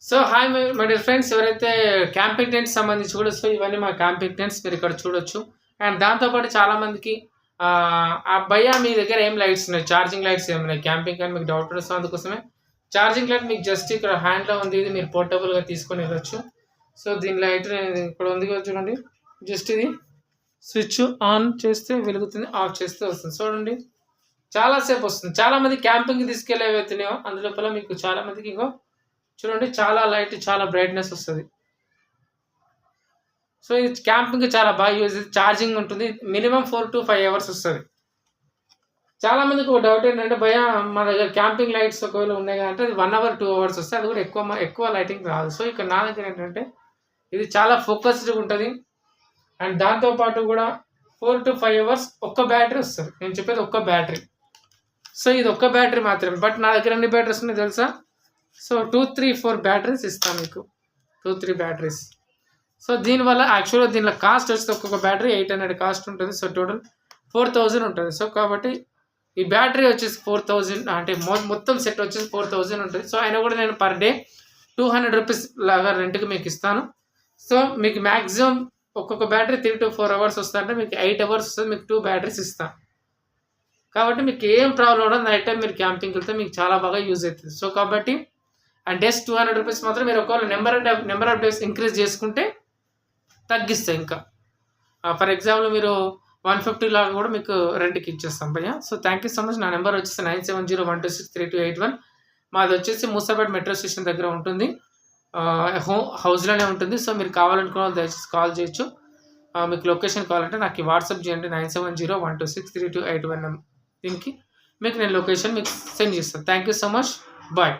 So hi my dear friends, ఎవరైతే camping tents సంబంధించి కూడా సో ఇవన్నీ మా క్యాంపింగ్ టెంట్స్ మీరు ఇక్కడ చూడొచ్చు. అండ్ దాంతోపాటు చాలామందికి భయ్యా మీ దగ్గర ఏం లైట్స్ ఉన్నాయి, ఛార్జింగ్ లైట్స్ ఏమున్నాయి క్యాంపింగ్ అని మీకు డౌట్ ఉంది. సో అందుకోసమే ఛార్జింగ్ లైట్ మీకు జస్ట్ ఇక్కడ హ్యాండ్లో ఉంది, ఇది మీరు పోర్టబుల్గా తీసుకొని వెళ్ళొచ్చు. సో దీని లైట్ ఇక్కడ ఉంది కదా చూడండి, జస్ట్ ఇది స్విచ్ ఆన్ చేస్తే వెలుగుతుంది, ఆఫ్ చేస్తే వస్తుంది. చూడండి చాలాసేపు వస్తుంది. చాలామంది క్యాంపింగ్కి తీసుకెళ్ళే వెళ్తున్నాయో అందులోపల మీకు చాలామందికి ఇంకో చూడండి చాలా లైట్ చాలా బ్రైట్నెస్ వస్తుంది. సో ఇది క్యాంపింగ్కి చాలా బాగా యూజ్, ఛార్జింగ్ ఉంటుంది, మినిమం 4 to 5 hours వస్తుంది. చాలామందికి ఒక డౌట్ ఏంటంటే భయ మా దగ్గర క్యాంపింగ్ లైట్స్ ఒకవేళ ఉన్నాయి అంటే అది 1 hour 2 hours వస్తాయి, అది కూడా ఎక్కువ లైటింగ్ రాదు. సో ఇక్కడ నా దగ్గర ఏంటంటే ఇది చాలా ఫోకస్డ్గా ఉంటుంది. అండ్ దాంతోపాటు కూడా 4 to 5 hours ఒక్క బ్యాటరీ వస్తుంది. నేను చెప్పేది ఒక్క బ్యాటరీ. సో ఇది ఒక్క బ్యాటరీ మాత్రమే. బట్ నా దగ్గర ఎన్ని బ్యాటరీస్ ఉన్నాయి తెలుసా? సో 2, 3, 4 బ్యాటరీస్ ఇస్తాను మీకు, 2, 3 బ్యాటరీస్. సో దీనివల్ల యాక్చువల్గా దీనిలో కాస్ట్ వచ్చి ఒక్కొక్క బ్యాటరీ 800 కాస్ట్ ఉంటుంది. సో టోటల్ 4000 ఉంటుంది. సో కాబట్టి ఈ బ్యాటరీ వచ్చేసి 4000 అంటే మొత్తం సెట్ వచ్చేసి 4000 ఉంటుంది. సో అయినా కూడా నేను పర్ డే 200 రూపీస్ లాగా రెంట్కి మీకు ఇస్తాను. సో మీకు మ్యాక్సిమం ఒక్కొక్క బ్యాటరీ 3 to 4 hours వస్తుందంటే మీకు 8 hours వస్తుంది. మీకు 2 బ్యాటరీస్ ఇస్తాను. కాబట్టి మీకు ఏం ప్రాబ్లం ఉండదు. నైట్ టైం మీరు క్యాంపింగ్కి వెళ్తే మీకు చాలా బాగా యూజ్ అవుతుంది. సో కాబట్టి అండ్ డేస్ 200 రూపీస్ మాత్రం మీరు ఒకవేళ నెంబర్ ఆఫ్ డేస్ ఇంక్రీజ్ చేసుకుంటే తగ్గిస్తాయి. ఇంకా ఫర్ ఎగ్జాంపుల్ మీరు 150 లాగా కూడా మీకు రెంట్కి ఇచ్చేస్తాం భయ్యా. So thank you so much. నా నెంబర్ వచ్చేసి 9701263281. మాది వచ్చేసి మూసాపేట మెట్రో స్టేషన్ దగ్గర ఉంటుంది, హౌస్లోనే ఉంటుంది. సో మీరు కావాలనుకున్న వాళ్ళు దయచేసి కాల్ చేయొచ్చు. మీకు లొకేషన్ కావాలంటే నాకు వాట్సాప్ చేయండి 9701263281. దీనికి మీకు నేను లొకేషన్ మీకు సెండ్ చేస్తాను. Thank you so much. Bye.